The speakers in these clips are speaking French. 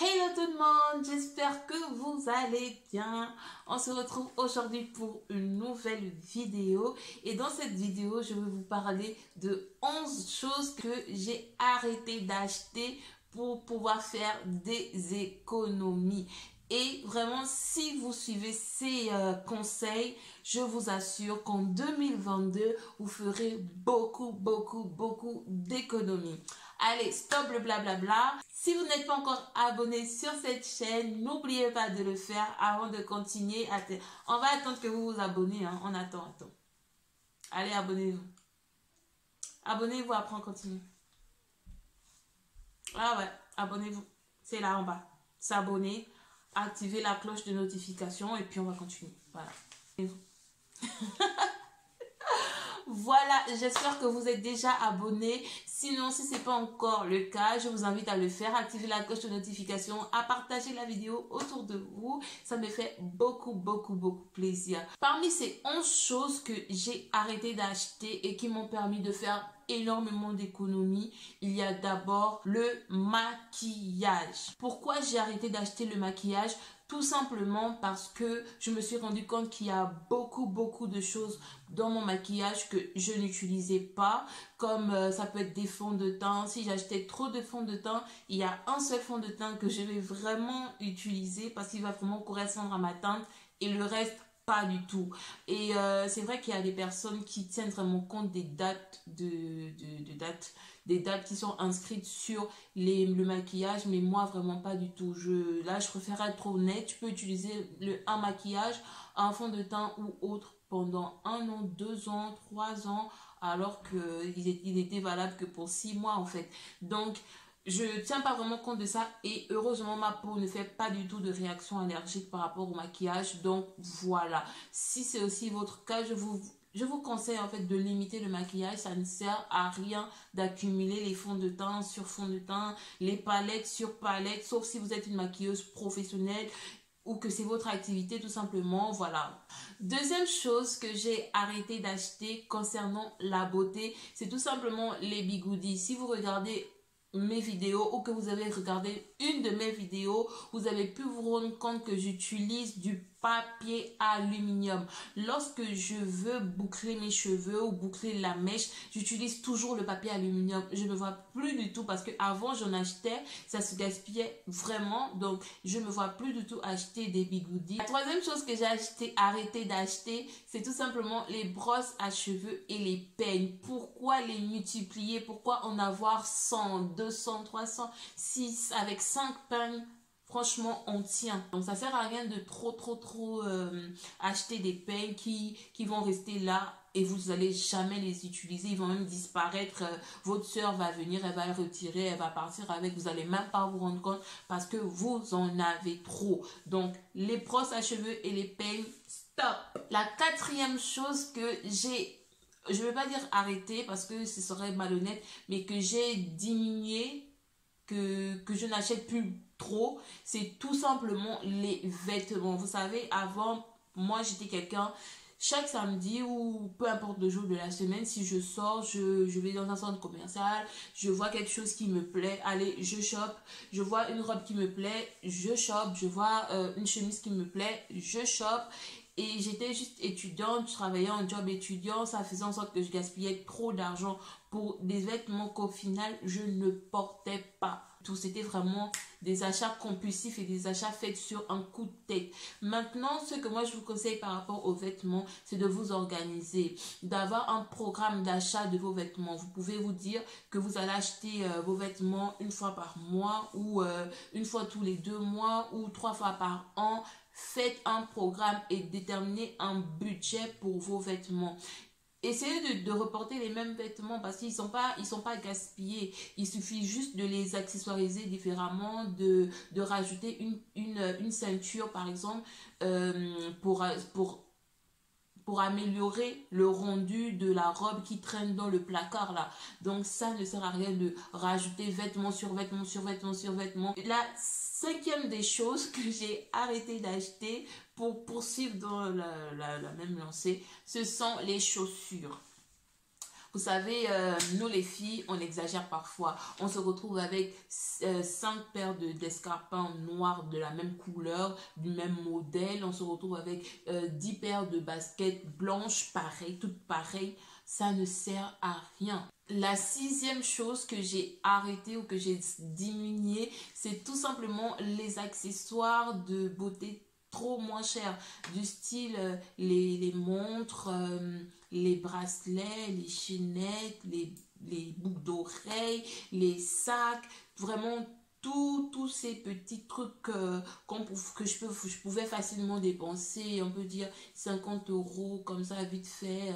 Hello tout le monde, j'espère que vous allez bien. On se retrouve aujourd'hui pour une nouvelle vidéo et dans cette vidéo, je vais vous parler de 11 choses que j'ai arrêté d'acheter pour pouvoir faire des économies. Et vraiment, si vous suivez ces conseils, je vous assure qu'en 2022, vous ferez beaucoup d'économies. Allez, stop le blablabla. Si vous n'êtes pas encore abonné sur cette chaîne, n'oubliez pas de le faire avant de continuer. On va attendre que vous vous abonnez. Hein. On attend. Allez, abonnez-vous. Abonnez-vous, après on continue. Ah ouais, abonnez-vous. C'est là en bas. S'abonner, activer la cloche de notification et puis on va continuer. Voilà. Voilà, j'espère que vous êtes déjà abonnés. Sinon, si ce n'est pas encore le cas, je vous invite à le faire. Activer la cloche de notification, à partager la vidéo autour de vous. Ça me fait beaucoup plaisir. Parmi ces 11 choses que j'ai arrêté d'acheter et qui m'ont permis de faire énormément d'économies, il y a d'abord le maquillage. Pourquoi j'ai arrêté d'acheter le maquillage? Tout simplement parce que je me suis rendu compte qu'il y a beaucoup de choses dans mon maquillage que je n'utilisais pas, comme ça peut être des fonds de teint. Si j'achetais trop de fonds de teint, il y a un seul fond de teint que je vais vraiment utiliser parce qu'il va vraiment correspondre à ma teinte et le reste pas du tout. Et c'est vrai qu'il y a des personnes qui tiennent vraiment compte des dates des dates qui sont inscrites sur le maquillage, mais moi vraiment pas du tout. Là je préfère être honnête. Tu peux utiliser un maquillage, un fond de teint ou autre pendant 1 an, 2 ans, 3 ans, alors qu'il était valable que pour 6 mois en fait. Donc je tiens pas vraiment compte de ça et heureusement ma peau ne fait pas du tout de réaction allergique par rapport au maquillage. Donc voilà, si c'est aussi votre cas, je vous conseille en fait de limiter le maquillage. Ça ne sert à rien d'accumuler les fonds de teint sur fond de teint, les palettes sur palettes, sauf si vous êtes une maquilleuse professionnelle ou que c'est votre activité tout simplement. Voilà. Deuxième chose que j'ai arrêté d'acheter concernant la beauté, c'est tout simplement les bigoudis. Si vous regardez mes vidéos ou que vous avez regardé une de mes vidéos, vous avez pu vous rendre compte que j'utilise du papier aluminium. Lorsque je veux boucler mes cheveux ou boucler la mèche, j'utilise toujours le papier aluminium. Je ne vois plus du tout parce que avant j'en achetais, ça se gaspillait vraiment. Donc je ne me vois plus du tout acheter des bigoudis. La troisième chose que j'ai arrêté d'acheter, c'est tout simplement les brosses à cheveux et les peignes. Pourquoi les multiplier? Pourquoi en avoir 100, 200, 300, 6 avec 5 peignes? Franchement, on tient. Donc, ça sert à rien de trop acheter des peignes qui vont rester là et vous allez jamais les utiliser. Ils vont même disparaître. Votre soeur va venir, elle va les retirer, elle va partir avec. Vous allez même pas vous rendre compte parce que vous en avez trop. Donc, les brosses à cheveux et les peignes, stop. La quatrième chose que je ne vais pas dire arrêter parce que ce serait malhonnête, mais que j'ai diminué, que je n'achète plus trop, c'est tout simplement les vêtements. Vous savez, avant, moi j'étais quelqu'un, chaque samedi ou peu importe le jour de la semaine, si je sors, je vais dans un centre commercial, je vois quelque chose qui me plaît, allez, je chope. Je vois une robe qui me plaît, je chope. Je vois une chemise qui me plaît, je chope. Et j'étais juste étudiante, je travaillais en job étudiant, ça faisait en sorte que je gaspillais trop d'argent pour des vêtements qu'au final je ne portais pas. Tout, c'était vraiment des achats compulsifs et des achats faits sur un coup de tête. Maintenant, ce que moi je vous conseille par rapport aux vêtements, c'est de vous organiser, d'avoir un programme d'achat de vos vêtements. Vous pouvez vous dire que vous allez acheter vos vêtements une fois par mois ou une fois tous les 2 mois ou 3 fois par an. Faites un programme et déterminez un budget pour vos vêtements. Essayez de reporter les mêmes vêtements parce qu'ils sont pas gaspillés. Il suffit juste de les accessoiriser différemment, de rajouter une ceinture par exemple pour améliorer le rendu de la robe qui traîne dans le placard là. Donc ça ne sert à rien de rajouter vêtements sur vêtements sur vêtements sur vêtements. La cinquième des choses que j'ai arrêté d'acheter pour poursuivre dans la même lancée, ce sont les chaussures. Vous savez, nous les filles, on exagère parfois. On se retrouve avec 5 paires d'escarpins noirs de la même couleur, du même modèle. On se retrouve avec 10 paires de baskets blanches, pareilles, toutes pareilles. Ça ne sert à rien. La 6e chose que j'ai arrêté ou que j'ai diminué, c'est tout simplement les accessoires de beauté trop moins chers. Du style les montres, les bracelets, les chaînettes, les boucles d'oreilles, les sacs, vraiment tous ces petits trucs que je pouvais facilement dépenser, on peut dire 50 € comme ça vite fait,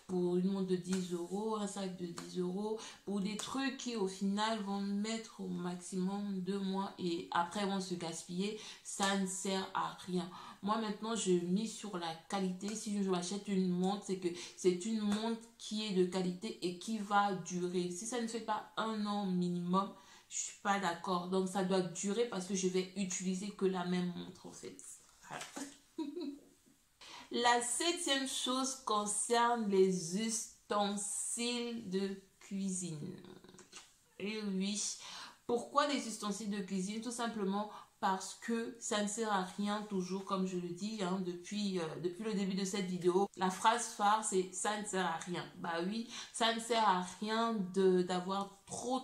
pour une montre de 10 €, un sac de 10 €, pour des trucs qui au final vont mettre au maximum 2 mois et après vont se gaspiller. Ça ne sert à rien. Moi maintenant je mise sur la qualité. Si je m'achète une montre, c'est que c'est une montre qui est de qualité et qui va durer. Si ça ne fait pas 1 an minimum, je suis pas d'accord. Donc ça doit durer parce que je vais utiliser que la même montre en fait. Voilà. La 7e chose concerne les ustensiles de cuisine. Et oui, pourquoi les ustensiles de cuisine? Tout simplement parce que ça ne sert à rien toujours, comme je le dis depuis le début de cette vidéo. La phrase phare, c'est ça ne sert à rien. Bah oui, ça ne sert à rien d'avoir trop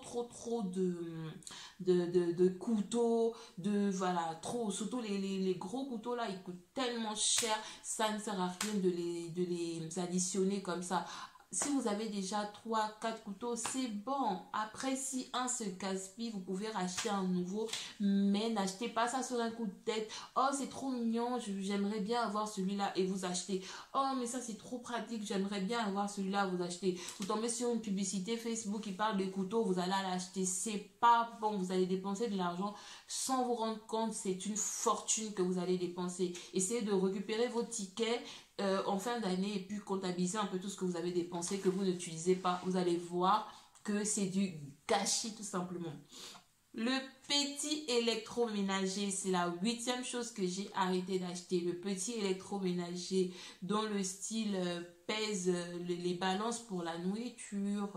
de couteaux, voilà, surtout les gros couteaux là, ils coûtent tellement cher, ça ne sert à rien de les additionner comme ça. Si vous avez déjà 3-4 couteaux, c'est bon. Après, si un se gaspille, vous pouvez racheter un nouveau. Mais n'achetez pas ça sur un coup de tête. Oh, c'est trop mignon, j'aimerais bien avoir celui-là et vous achetez. Oh, mais ça, c'est trop pratique, j'aimerais bien avoir celui-là, vous achetez. Vous tombez sur une publicité Facebook qui parle de couteaux, vous allez l'acheter. C'est pas bon, vous allez dépenser de l'argent sans vous rendre compte. C'est une fortune que vous allez dépenser. Essayez de récupérer vos tickets en fin d'année et puis comptabiliser un peu tout ce que vous avez dépensé, que vous n'utilisez pas. Vous allez voir que c'est du gâchis tout simplement. Le petit électroménager, c'est la 8e chose que j'ai arrêté d'acheter. Le petit électroménager dont le style pèse les balances pour la nourriture,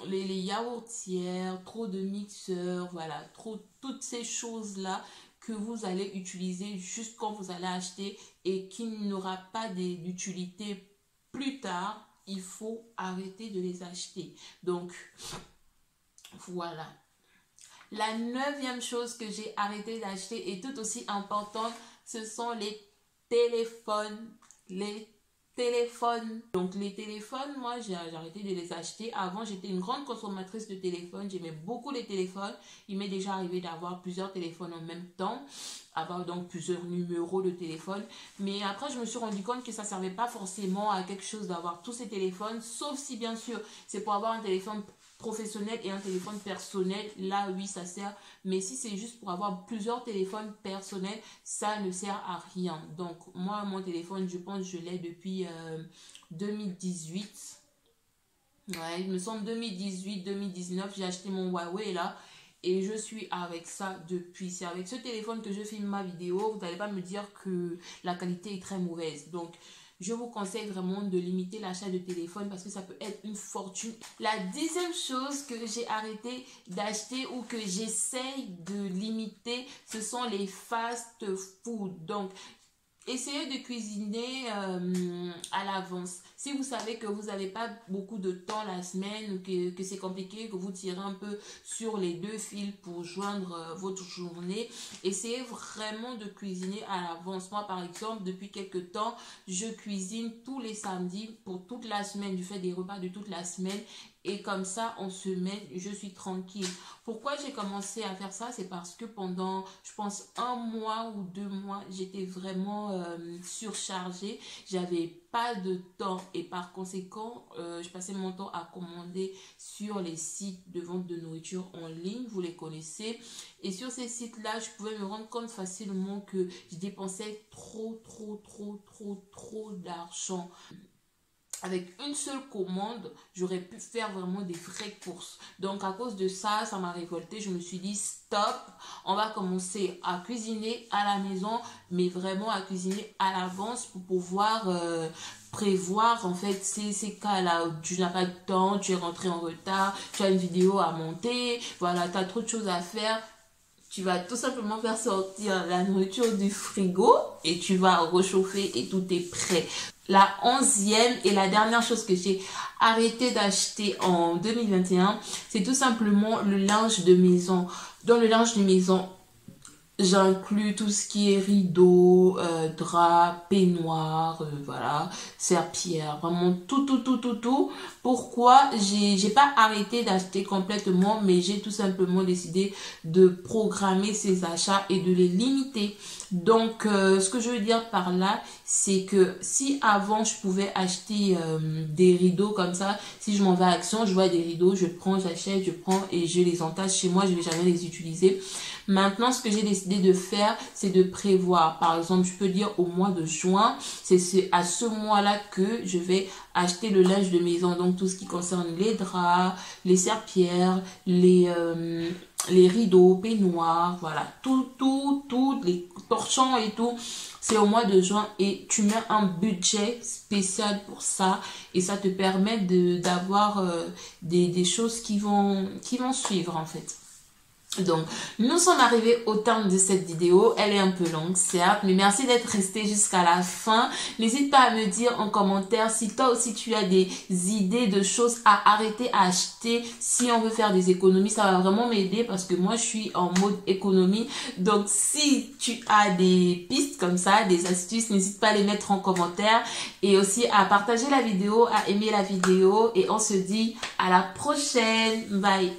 les yaourtières, trop de mixeurs, voilà, toutes ces choses-là que vous allez utiliser juste quand vous allez acheter et qui n'aura pas d'utilité plus tard. Il faut arrêter de les acheter. Donc, voilà. La 9e chose que j'ai arrêté d'acheter et tout aussi importante, ce sont les téléphones. Donc les téléphones, moi j'ai arrêté de les acheter. Avant j'étais une grande consommatrice de téléphones, j'aimais beaucoup les téléphones. Il m'est déjà arrivé d'avoir plusieurs téléphones en même temps, avoir donc plusieurs numéros de téléphone. Mais après je me suis rendu compte que ça servait pas forcément à quelque chose d'avoir tous ces téléphones, sauf si bien sûr c'est pour avoir un téléphone professionnel et un téléphone personnel, là oui ça sert, mais si c'est juste pour avoir plusieurs téléphones personnels, ça ne sert à rien. Donc moi mon téléphone, je pense je l'ai depuis 2018, ouais il me semble 2018-2019, j'ai acheté mon Huawei là et je suis avec ça depuis. C'est avec ce téléphone que je filme ma vidéo. Vous n'allez pas me dire que la qualité est très mauvaise. Donc je vous conseille vraiment de limiter l'achat de téléphone parce que ça peut être une fortune. La 10e chose que j'ai arrêté d'acheter ou que j'essaye de limiter, ce sont les fast-food. Donc, essayez de cuisiner à l'avance. Si vous savez que vous n'avez pas beaucoup de temps la semaine ou que c'est compliqué, que vous tirez un peu sur les 2 fils pour joindre votre journée, essayez vraiment de cuisiner à l'avance. Moi, par exemple, depuis quelques temps, je cuisine tous les samedis pour toute la semaine. Je fais des repas de toute la semaine. Et comme ça, en semaine, je suis tranquille. Pourquoi j'ai commencé à faire ça? C'est parce que pendant, je pense, 1 mois ou 2 mois, j'étais vraiment surchargée. J'avais pas de temps et par conséquent, je passais mon temps à commander sur les sites de vente de nourriture en ligne. Vous les connaissez. Et sur ces sites-là, je pouvais me rendre compte facilement que je dépensais trop d'argent. avec une seule commande, j'aurais pu faire vraiment des vraies courses. Donc, à cause de ça, ça m'a révolté. Je me suis dit, stop, on va commencer à cuisiner à la maison, mais vraiment à cuisiner à l'avance pour pouvoir prévoir, en fait, ces cas-là où tu n'as pas de temps, tu es rentré en retard, tu as une vidéo à monter, voilà, tu as trop de choses à faire. Tu vas tout simplement faire sortir la nourriture du frigo et tu vas réchauffer et tout est prêt. La 11e et la dernière chose que j'ai arrêté d'acheter en 2021, c'est tout simplement le linge de maison. Dans le linge de maison, j'inclus tout ce qui est rideaux, draps, peignoirs, voilà, serpillères, vraiment tout. Pourquoi j'ai pas arrêté d'acheter complètement, mais j'ai tout simplement décidé de programmer ces achats et de les limiter. Donc, ce que je veux dire par là, c'est que si avant je pouvais acheter des rideaux comme ça, si je m'en vais à Action, je vois des rideaux, je prends, j'achète, je prends et je les entasse chez moi, je vais jamais les utiliser. Maintenant, ce que j'ai décidé de faire, c'est de prévoir. Par exemple, je peux dire au mois de juin, c'est à ce mois-là que je vais acheter le linge de maison. Donc, tout ce qui concerne les draps, les serpillères, les rideaux, peignoirs, voilà. Tout, les torchons et tout. C'est au mois de juin et tu mets un budget spécial pour ça. Et ça te permet d'avoir des choses qui vont suivre, en fait. Donc, nous sommes arrivés au terme de cette vidéo. Elle est un peu longue, certes, mais merci d'être resté jusqu'à la fin. N'hésite pas à me dire en commentaire si toi aussi tu as des idées de choses à arrêter à acheter. Si on veut faire des économies, ça va vraiment m'aider parce que moi, je suis en mode économie. Donc, si tu as des pistes comme ça, des astuces, n'hésite pas à les mettre en commentaire. Et aussi à partager la vidéo, à aimer la vidéo. Et on se dit à la prochaine. Bye!